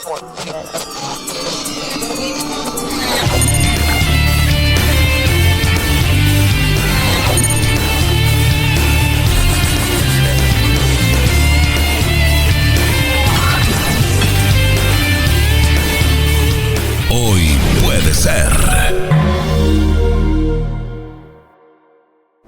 Hoy puede ser.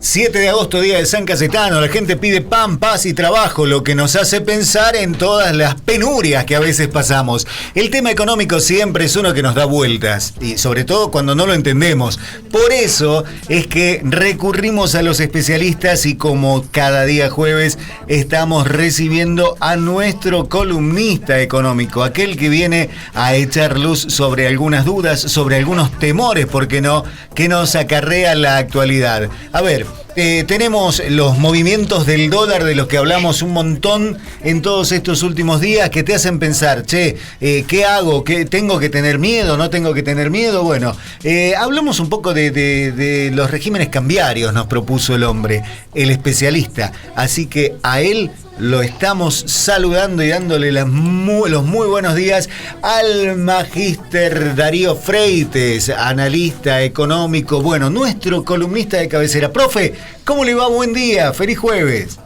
7 de agosto, día de San Cayetano. La gente pide pan, paz y trabajo, lo que nos hace pensar en todas las penurias que a veces pasamos. El tema económico siempre es uno que nos da vueltas, y sobre todo cuando no lo entendemos. Por eso es que recurrimos a los especialistas y como cada día jueves estamos recibiendo a nuestro columnista económico, aquel que viene a echar luz sobre algunas dudas, sobre algunos temores, ¿por qué no?, que nos acarrea la actualidad. A ver, tenemos los movimientos del dólar de los que hablamos un montón en todos estos últimos días que te hacen pensar, ¿qué hago? ¿Tengo que tener miedo? ¿No tengo que tener miedo? Bueno, hablamos un poco de los regímenes cambiarios, nos propuso el hombre, el especialista. Así que a él lo estamos saludando y dándole los muy buenos días al magíster Darío Freites, analista económico, bueno, nuestro columnista de cabecera. Profe, ¿cómo le va? Buen día, feliz jueves.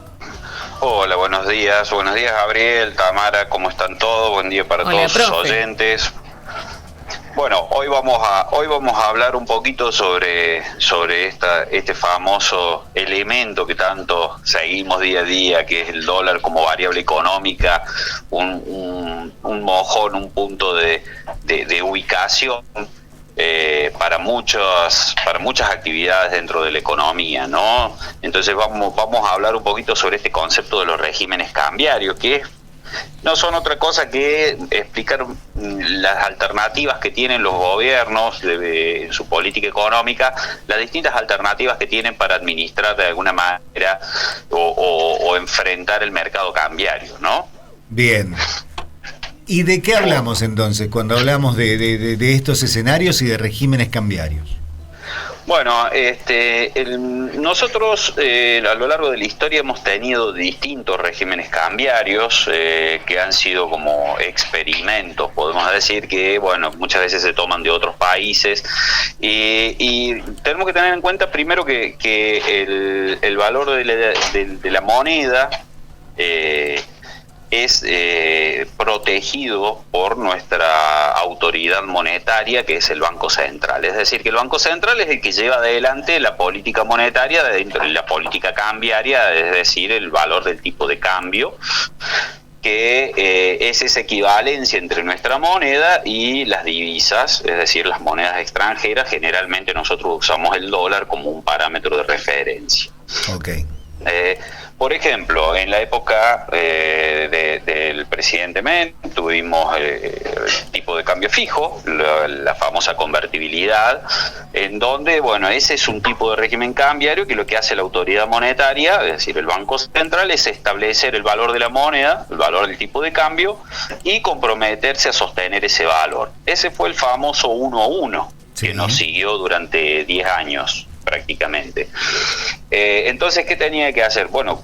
Hola, buenos días Gabriel, Tamara, ¿cómo están todos? Buen día para todos sus oyentes. Bueno, hoy vamos a hablar un poquito sobre este famoso elemento que tanto seguimos día a día, que es el dólar como variable económica, un mojón, un punto de ubicación para muchas actividades dentro de la economía, ¿no? Entonces vamos a hablar un poquito sobre este concepto de los regímenes cambiarios, que no son otra cosa que explicar las alternativas que tienen los gobiernos en su política económica, las distintas alternativas que tienen para administrar de alguna manera o enfrentar el mercado cambiario, ¿no? Bien. ¿Y de qué hablamos entonces cuando hablamos de estos escenarios y de regímenes cambiarios? Bueno, nosotros a lo largo de la historia hemos tenido distintos regímenes cambiarios que han sido como experimentos, podemos decir, que bueno, muchas veces se toman de otros países y tenemos que tener en cuenta primero que el valor de la moneda es protegido por nuestra autoridad monetaria, que es el Banco Central. Es decir, que el Banco Central es el que lleva adelante la política monetaria dentro de la política cambiaria, es decir, el valor del tipo de cambio, que es esa equivalencia entre nuestra moneda y las divisas, es decir, las monedas extranjeras. Generalmente nosotros usamos el dólar como un parámetro de referencia. Okay. Por ejemplo, en la época del presidente Menem tuvimos el tipo de cambio fijo, la famosa convertibilidad, en donde, bueno, ese es un tipo de régimen cambiario que lo que hace la autoridad monetaria, es decir, el Banco Central, es establecer el valor de la moneda, el valor del tipo de cambio, y comprometerse a sostener ese valor. Ese fue el famoso 1-1, sí, que nos siguió durante 10 años prácticamente. Entonces, ¿qué tenía que hacer? Bueno,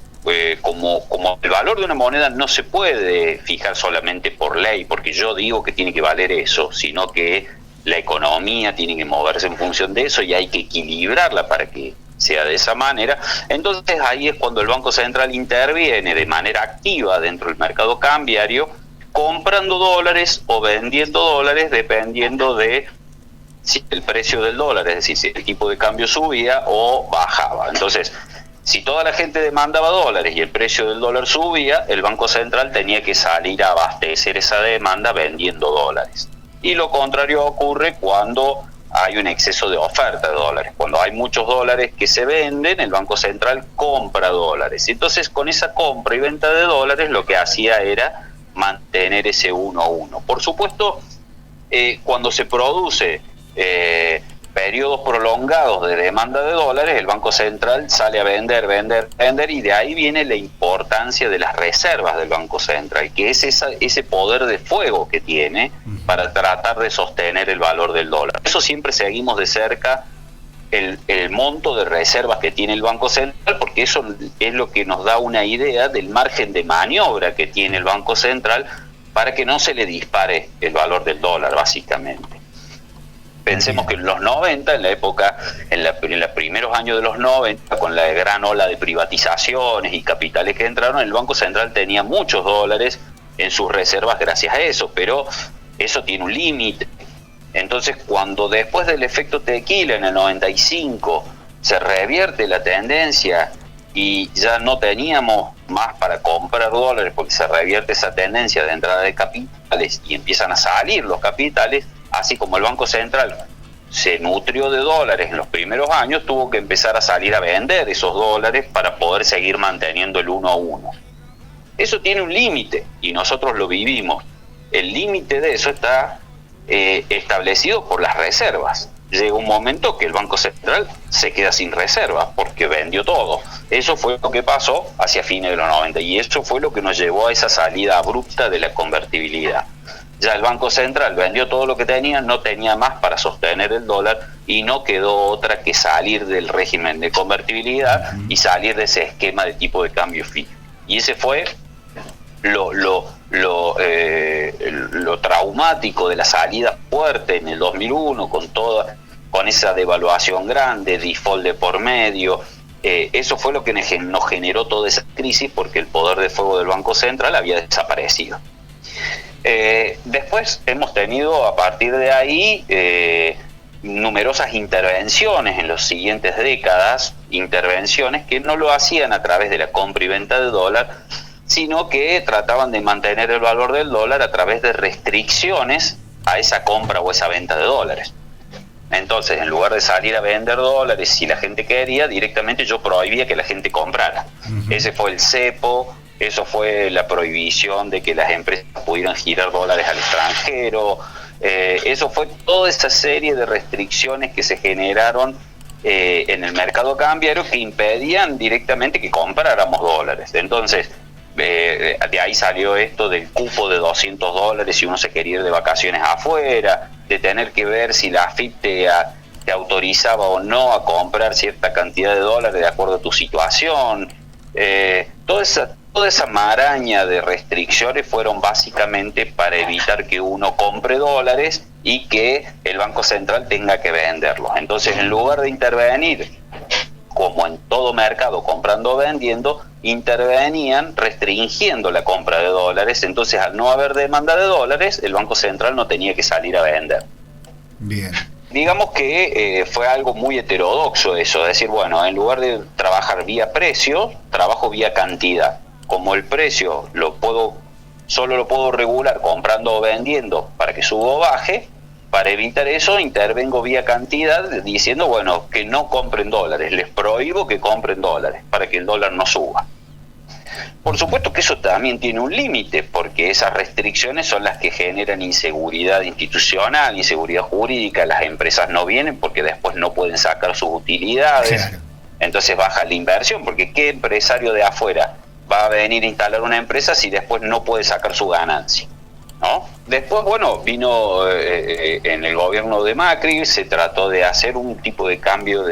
como el valor de una moneda no se puede fijar solamente por ley, porque yo digo que tiene que valer eso, sino que la economía tiene que moverse en función de eso y hay que equilibrarla para que sea de esa manera. Entonces ahí es cuando el Banco Central interviene de manera activa dentro del mercado cambiario, comprando dólares o vendiendo dólares dependiendo de si el precio del dólar, es decir, si el tipo de cambio subía o bajaba. Entonces, si toda la gente demandaba dólares y el precio del dólar subía, el Banco Central tenía que salir a abastecer esa demanda vendiendo dólares. Y lo contrario ocurre cuando hay un exceso de oferta de dólares. Cuando hay muchos dólares que se venden, el Banco Central compra dólares. Entonces, con esa compra y venta de dólares, lo que hacía era mantener ese 1-1. Por supuesto, cuando se produce periodos prolongados de demanda de dólares, el Banco Central sale a vender, y de ahí viene la importancia de las reservas del Banco Central, que es ese poder de fuego que tiene para tratar de sostener el valor del dólar. Eso siempre seguimos de cerca el monto de reservas que tiene el Banco Central, porque eso es lo que nos da una idea del margen de maniobra que tiene el Banco Central para que no se le dispare el valor del dólar, básicamente. Pensemos que en los 90, en los primeros años de los 90, con la gran ola de privatizaciones y capitales que entraron, el Banco Central tenía muchos dólares en sus reservas gracias a eso, pero eso tiene un límite. Entonces, cuando después del efecto tequila en el 95 se revierte la tendencia y ya no teníamos más para comprar dólares porque se revierte esa tendencia de entrada de capitales y empiezan a salir los capitales, así como el Banco Central se nutrió de dólares en los primeros años, tuvo que empezar a salir a vender esos dólares para poder seguir manteniendo el 1 a 1. Eso tiene un límite y nosotros lo vivimos. El límite de eso está establecido por las reservas. Llega un momento que el Banco Central se queda sin reservas porque vendió todo. Eso fue lo que pasó hacia fines de los 90 y eso fue lo que nos llevó a esa salida abrupta de la convertibilidad. Ya el Banco Central vendió todo lo que tenía, no tenía más para sostener el dólar y no quedó otra que salir del régimen de convertibilidad y salir de ese esquema de tipo de cambio fijo. Y ese fue lo traumático de la salida fuerte en el 2001 con esa devaluación grande, default de por medio. Eso fue lo que nos generó toda esa crisis porque el poder de fuego del Banco Central había desaparecido. Después hemos tenido a partir de ahí numerosas intervenciones en las siguientes décadas, intervenciones que no lo hacían a través de la compra y venta de dólar, sino que trataban de mantener el valor del dólar a través de restricciones a esa compra o esa venta de dólares. Entonces, en lugar de salir a vender dólares si la gente quería, directamente yo prohibía que la gente comprara. Ese fue el cepo. Eso fue la prohibición de que las empresas pudieran girar dólares al extranjero. Eso fue toda esa serie de restricciones que se generaron en el mercado cambiario que impedían directamente que compráramos dólares. Entonces, de ahí salió esto del cupo de $200 si uno se quería ir de vacaciones afuera, de tener que ver si la AFIP te autorizaba o no a comprar cierta cantidad de dólares de acuerdo a tu situación. Toda esa maraña de restricciones fueron básicamente para evitar que uno compre dólares y que el Banco Central tenga que venderlos. Entonces, en lugar de intervenir, como en todo mercado, comprando o vendiendo, intervenían restringiendo la compra de dólares. Entonces, al no haber demanda de dólares, el Banco Central no tenía que salir a vender. Bien. Digamos que fue algo muy heterodoxo eso, es decir, bueno, en lugar de trabajar vía precio, trabajo vía cantidad. Como el precio solo lo puedo regular comprando o vendiendo para que suba o baje, para evitar eso intervengo vía cantidad diciendo, bueno, que no compren dólares, les prohíbo que compren dólares para que el dólar no suba. Por supuesto que eso también tiene un límite, porque esas restricciones son las que generan inseguridad institucional, inseguridad jurídica. Las empresas no vienen porque después no pueden sacar sus utilidades. Claro. Entonces baja la inversión, porque ¿qué empresario de afuera va a venir a instalar una empresa si después no puede sacar su ganancia? ¿No? Después, bueno, vino en el gobierno de Macri, se trató de hacer un tipo de cambio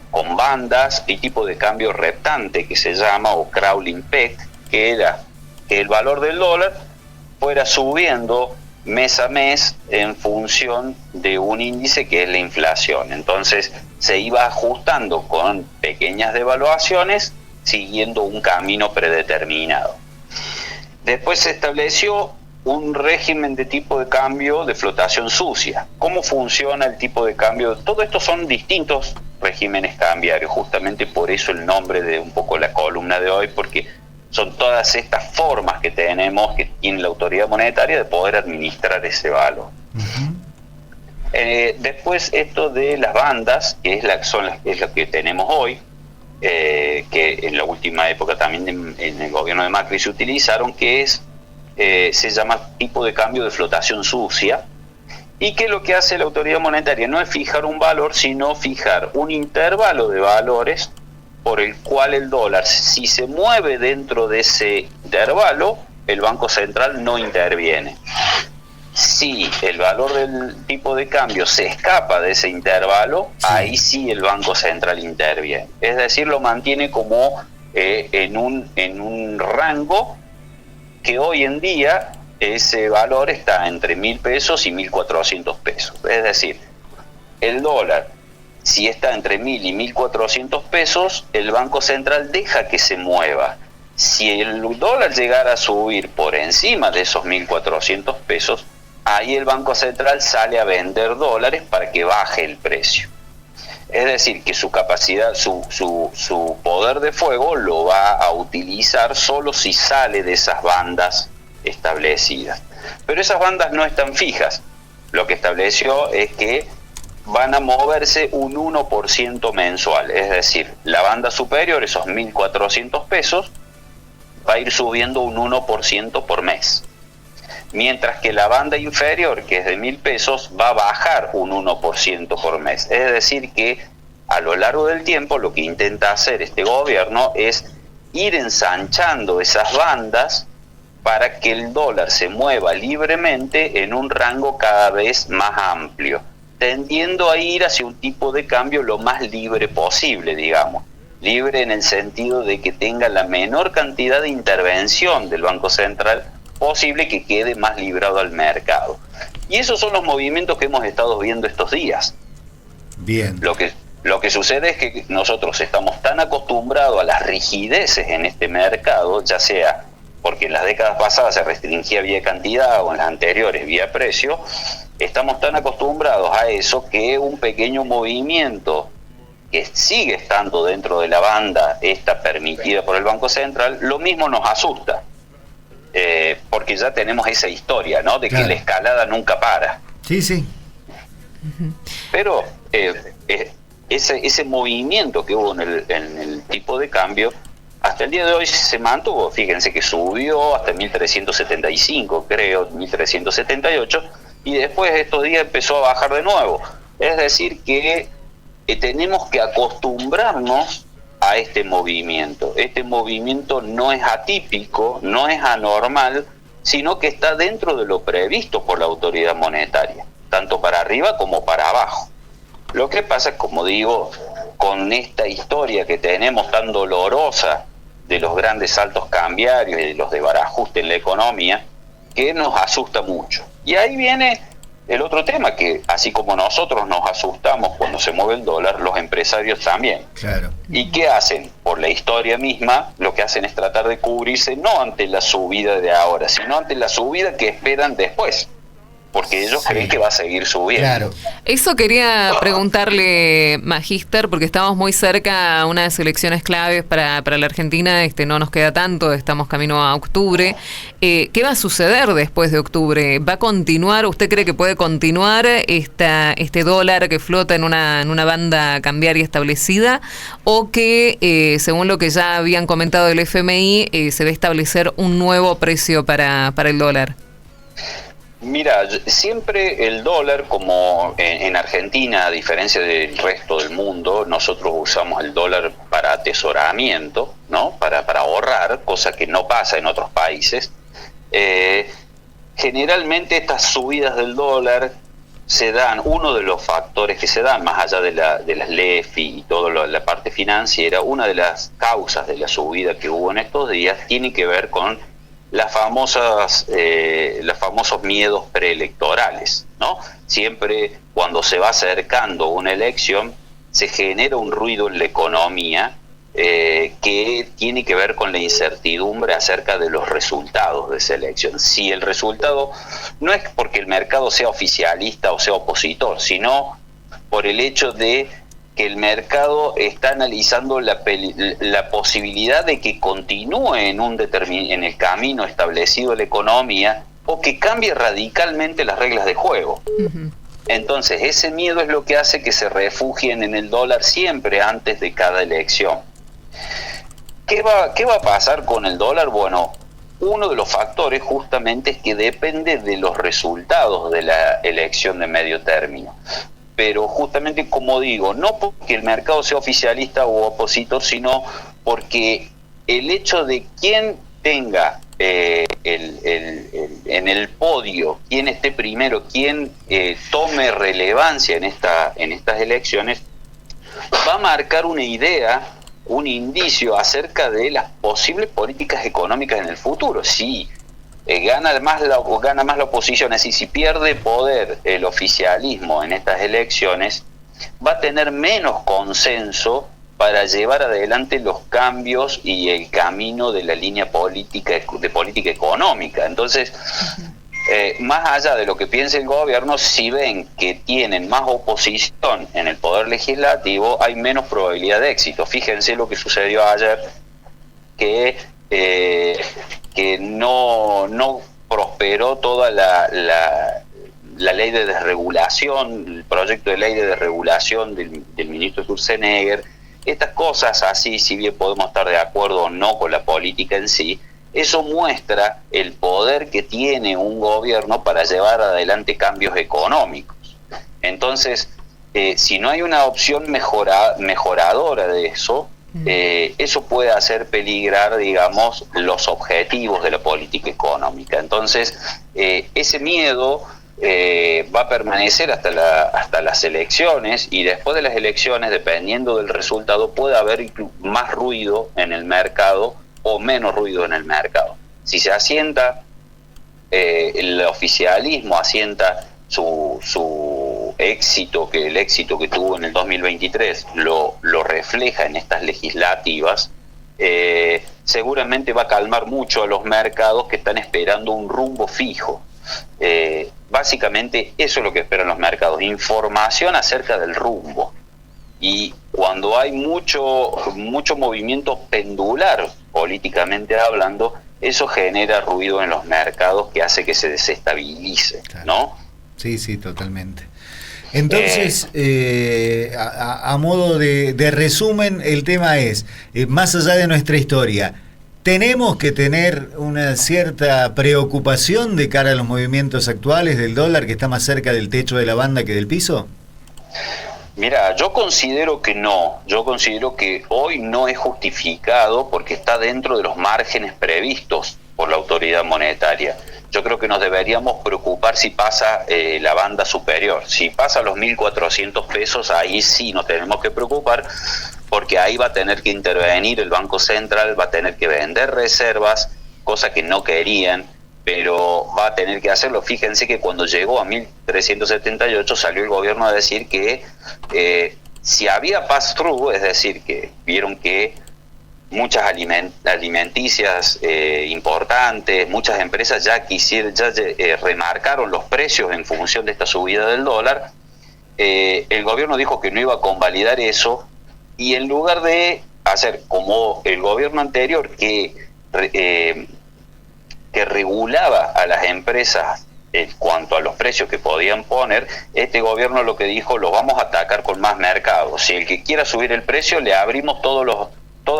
con bandas y tipo de cambio reptante que se llama, o crawling peg, que era que el valor del dólar fuera subiendo mes a mes en función de un índice que es la inflación. Entonces se iba ajustando con pequeñas devaluaciones siguiendo un camino predeterminado. Después se estableció un régimen de tipo de cambio de flotación sucia. ¿Cómo funciona el tipo de cambio? Todo esto son distintos regímenes cambiarios, justamente por eso el nombre de un poco la columna de hoy, porque son todas estas formas que tenemos, que tiene la autoridad monetaria de poder administrar ese valor. Después esto de las bandas, que es lo que tenemos hoy, que en la última época también en el gobierno de Macri se utilizaron, que es se llama tipo de cambio de flotación sucia, y que lo que hace la autoridad monetaria no es fijar un valor, sino fijar un intervalo de valores por el cual el dólar, si se mueve dentro de ese intervalo, el Banco Central no interviene. Si el valor del tipo de cambio se escapa de ese intervalo, ahí sí el Banco Central interviene. Es decir, lo mantiene como en un rango que hoy en día ese valor está entre 1.000 pesos y 1.400 pesos. Es decir, el dólar, si está entre 1.000 y 1.400 pesos, el Banco Central deja que se mueva. Si el dólar llegara a subir por encima de esos 1.400 pesos, ahí el Banco Central sale a vender dólares para que baje el precio. Es decir, que su capacidad, su poder de fuego lo va a utilizar solo si sale de esas bandas establecidas. Pero esas bandas no están fijas. Lo que estableció es que van a moverse un 1% mensual. Es decir, la banda superior, esos 1.400 pesos, va a ir subiendo un 1% por mes. Mientras que la banda inferior, que es de 1.000 pesos, va a bajar un 1% por mes. Es decir que a lo largo del tiempo lo que intenta hacer este gobierno es ir ensanchando esas bandas para que el dólar se mueva libremente en un rango cada vez más amplio, tendiendo a ir hacia un tipo de cambio lo más libre posible, digamos. Libre en el sentido de que tenga la menor cantidad de intervención del Banco Central posible, que quede más librado al mercado. Y esos son los movimientos que hemos estado viendo estos días. Bien. Lo que sucede es que nosotros estamos tan acostumbrados a las rigideces en este mercado, ya sea porque en las décadas pasadas se restringía vía cantidad o en las anteriores vía precio, estamos tan acostumbrados a eso que un pequeño movimiento que sigue estando dentro de la banda esta permitida por el Banco Central, lo mismo nos asusta. Porque ya tenemos esa historia, ¿no? De que la escalada nunca para. Sí, sí. Pero ese movimiento que hubo en el tipo de cambio, hasta el día de hoy se mantuvo. Fíjense que subió hasta 1.375, creo, 1.378, y después estos días empezó a bajar de nuevo. Es decir que tenemos que acostumbrarnos a este movimiento. Este movimiento no es atípico, no es anormal, sino que está dentro de lo previsto por la autoridad monetaria, tanto para arriba como para abajo. Lo que pasa es, como digo, con esta historia que tenemos tan dolorosa de los grandes saltos cambiarios y de los desbarajustes en la economía, que nos asusta mucho. Y ahí viene el otro tema, que así como nosotros nos asustamos cuando se mueve el dólar, los empresarios también. Claro. ¿Y qué hacen? Por la historia misma, lo que hacen es tratar de cubrirse no ante la subida de ahora, sino ante la subida que esperan después, porque ellos creen que va a seguir subiendo. Claro. Eso quería preguntarle, Magíster, porque estamos muy cerca a unas elecciones claves para la Argentina. No nos queda tanto, estamos camino a octubre. ¿Qué va a suceder después de octubre? ¿Va a continuar? ¿Usted cree que puede continuar este dólar que flota en una banda cambiaria establecida? ¿O que, según lo que ya habían comentado del FMI, se va a establecer un nuevo precio para el dólar? Mira, siempre el dólar, como en Argentina, a diferencia del resto del mundo, nosotros usamos el dólar para atesoramiento, ¿no? Para ahorrar, cosa que no pasa en otros países. Generalmente estas subidas del dólar se dan, uno de los factores que se dan, más allá de las LEFI y toda la parte financiera, una de las causas de la subida que hubo en estos días tiene que ver con los famosos miedos preelectorales, ¿no? Siempre cuando se va acercando una elección se genera un ruido en la economía que tiene que ver con la incertidumbre acerca de los resultados de esa elección. Si el resultado no es porque el mercado sea oficialista o sea opositor, sino por el hecho de que el mercado está analizando la posibilidad de que continúe en el camino establecido de la economía o que cambie radicalmente las reglas de juego. Uh-huh. Entonces, ese miedo es lo que hace que se refugien en el dólar siempre antes de cada elección. ¿Qué va a pasar con el dólar? Bueno, uno de los factores justamente es que depende de los resultados de la elección de medio término. Pero justamente, como digo, no porque el mercado sea oficialista o opositor, sino porque el hecho de quién tenga en el podio, quién esté primero, quién tome relevancia en estas elecciones, va a marcar una idea, un indicio acerca de las posibles políticas económicas en el futuro. Si gana más la oposición. Es decir, si pierde poder el oficialismo en estas elecciones, va a tener menos consenso para llevar adelante los cambios y el camino de la línea de política económica. Entonces, más allá de lo que piense el gobierno, si ven que tienen más oposición en el poder legislativo, hay menos probabilidad de éxito. Fíjense lo que sucedió ayer, que no prosperó toda la ley de desregulación, el proyecto de ley de desregulación del ministro Sturzenegger. Estas cosas así, si bien podemos estar de acuerdo o no con la política en sí, eso muestra el poder que tiene un gobierno para llevar adelante cambios económicos. Entonces, si no hay una opción mejoradora de eso, eso puede hacer peligrar, digamos, los objetivos de la política económica. Entonces, ese miedo va a permanecer hasta las elecciones, y después de las elecciones, dependiendo del resultado, puede haber más ruido en el mercado o menos ruido en el mercado. Si se asienta, el oficialismo asienta su éxito, que el éxito que tuvo en el 2023 lo refleja en estas legislativas, seguramente va a calmar mucho a los mercados que están esperando un rumbo fijo. Básicamente eso es lo que esperan los mercados, información acerca del rumbo. Y cuando hay mucho movimiento pendular, políticamente hablando, eso genera ruido en los mercados que hace que se desestabilice, ¿no? Sí, totalmente. Entonces, a modo de resumen, el tema es, más allá de nuestra historia, ¿tenemos que tener una cierta preocupación de cara a los movimientos actuales del dólar, que está más cerca del techo de la banda que del piso? Mira, yo considero que no. Yo considero que hoy no es justificado porque está dentro de los márgenes previstos por la autoridad monetaria. Yo creo que nos deberíamos preocupar si pasa la banda superior. Si pasa los 1.400 pesos, ahí sí nos tenemos que preocupar, porque ahí va a tener que intervenir el Banco Central, va a tener que vender reservas, cosa que no querían, pero va a tener que hacerlo. Fíjense que cuando llegó a 1.378 salió el gobierno a decir que si había pass-through, es decir, que vieron que muchas alimenticias importantes, muchas empresas ya remarcaron los precios en función de esta subida del dólar, el gobierno dijo que no iba a convalidar eso, y en lugar de hacer como el gobierno anterior que regulaba a las empresas en cuanto a los precios que podían poner, este gobierno lo que dijo: los vamos a atacar con más mercado. Si el que quiera subir el precio, le abrimos toda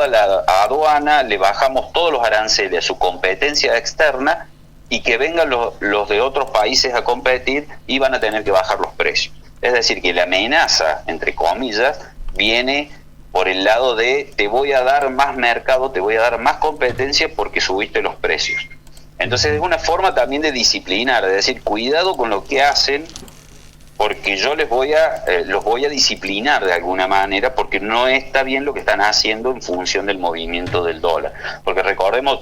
la aduana, le bajamos todos los aranceles a su competencia externa, y que vengan los de otros países a competir y van a tener que bajar los precios. Es decir, que la amenaza, entre comillas, viene por el lado de: te voy a dar más mercado, te voy a dar más competencia porque subiste los precios. Entonces es una forma también de disciplinar, de decir: cuidado con lo que hacen, porque yo los voy a disciplinar de alguna manera, porque no está bien lo que están haciendo en función del movimiento del dólar. Porque recordemos,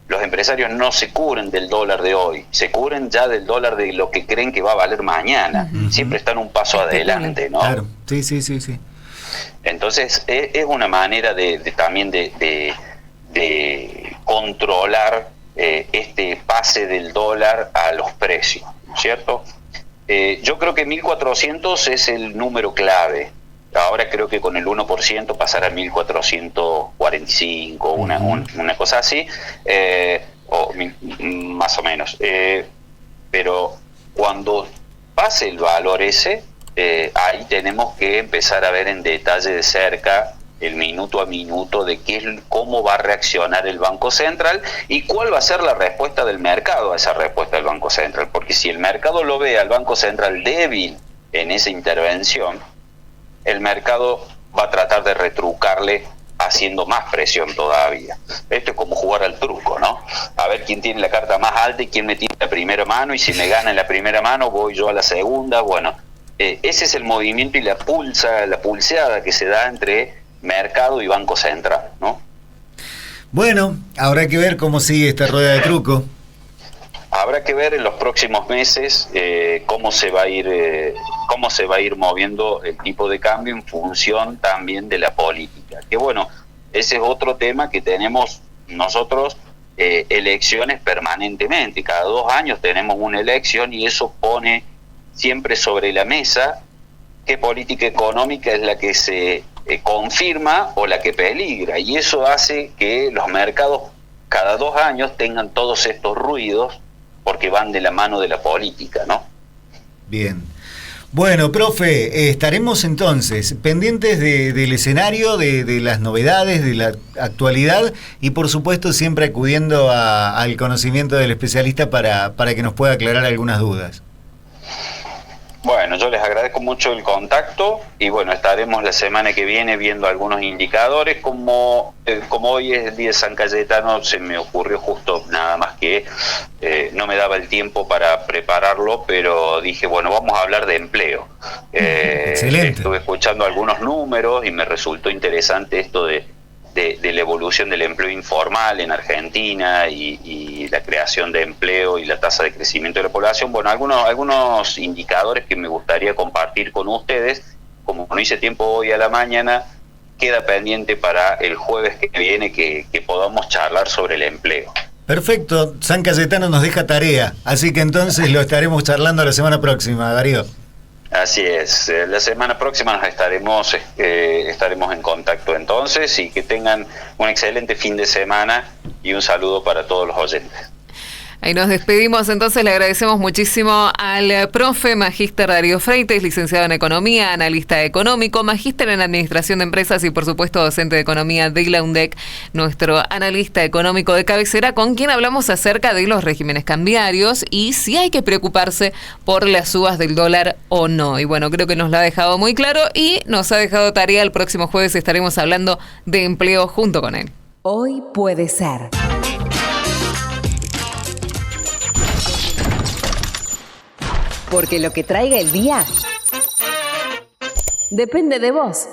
los empresarios no se cubren del dólar de hoy, se cubren ya del dólar de lo que creen que va a valer mañana. Siempre están un paso adelante, ¿no? Claro, sí. Entonces es una manera también de controlar este pase del dólar a los precios, ¿cierto? Yo creo que 1.400 es el número clave. Ahora creo que con el 1% pasará a 1.445, una cosa así, más o menos. Pero cuando pase el valor ese, ahí tenemos que empezar a ver en detalle de cerca, el minuto a minuto, de cómo va a reaccionar el Banco Central y cuál va a ser la respuesta del mercado a esa respuesta del Banco Central. Porque si el mercado lo ve al Banco Central débil en esa intervención, el mercado va a tratar de retrucarle haciendo más presión todavía. Esto es como jugar al truco, ¿no? A ver quién tiene la carta más alta y quién me tiene la primera mano, y si me gana en la primera mano voy yo a la segunda. Bueno, ese es el movimiento y la pulseada que se da entre mercado y Banco Central, ¿no? Bueno, habrá que ver cómo sigue esta rueda de truco. habrá que ver en los próximos meses cómo se va a ir moviendo el tipo de cambio en función también de la política. Que bueno, ese es otro tema que tenemos nosotros, elecciones permanentemente. Cada 2 años tenemos una elección y eso pone siempre sobre la mesa qué política económica es la que se confirma o la que peligra, y eso hace que los mercados cada 2 años tengan todos estos ruidos porque van de la mano de la política, ¿no? Bien. Bueno, profe, estaremos entonces pendientes del escenario, de las novedades, de la actualidad y por supuesto siempre acudiendo al conocimiento del especialista para que nos pueda aclarar algunas dudas. Bueno, yo les agradezco mucho el contacto y bueno, estaremos la semana que viene viendo algunos indicadores. Como hoy es el día de San Cayetano, se me ocurrió justo nada más que no me daba el tiempo para prepararlo, pero dije, bueno, vamos a hablar de empleo. Excelente. Estuve escuchando algunos números y me resultó interesante esto de la evolución del empleo informal en Argentina y la creación de empleo y la tasa de crecimiento de la población. Bueno, algunos indicadores que me gustaría compartir con ustedes. Como no hice tiempo hoy a la mañana, queda pendiente para el jueves que viene que podamos charlar sobre el empleo. Perfecto, San Cayetano nos deja tarea, así que entonces lo estaremos charlando la semana próxima, Darío. Así es, la semana próxima nos estaremos en contacto entonces, y que tengan un excelente fin de semana y un saludo para todos los oyentes. Ahí nos despedimos, entonces le agradecemos muchísimo al profe Magíster Darío Freites, licenciado en Economía, analista económico, magíster en Administración de Empresas y por supuesto docente de Economía de la UNDEC, nuestro analista económico de cabecera, con quien hablamos acerca de los regímenes cambiarios y si hay que preocuparse por las subas del dólar o no. Y bueno, creo que nos lo ha dejado muy claro y nos ha dejado tarea. El próximo jueves estaremos hablando de empleo junto con él. Hoy puede ser. Porque lo que traiga el día depende de vos.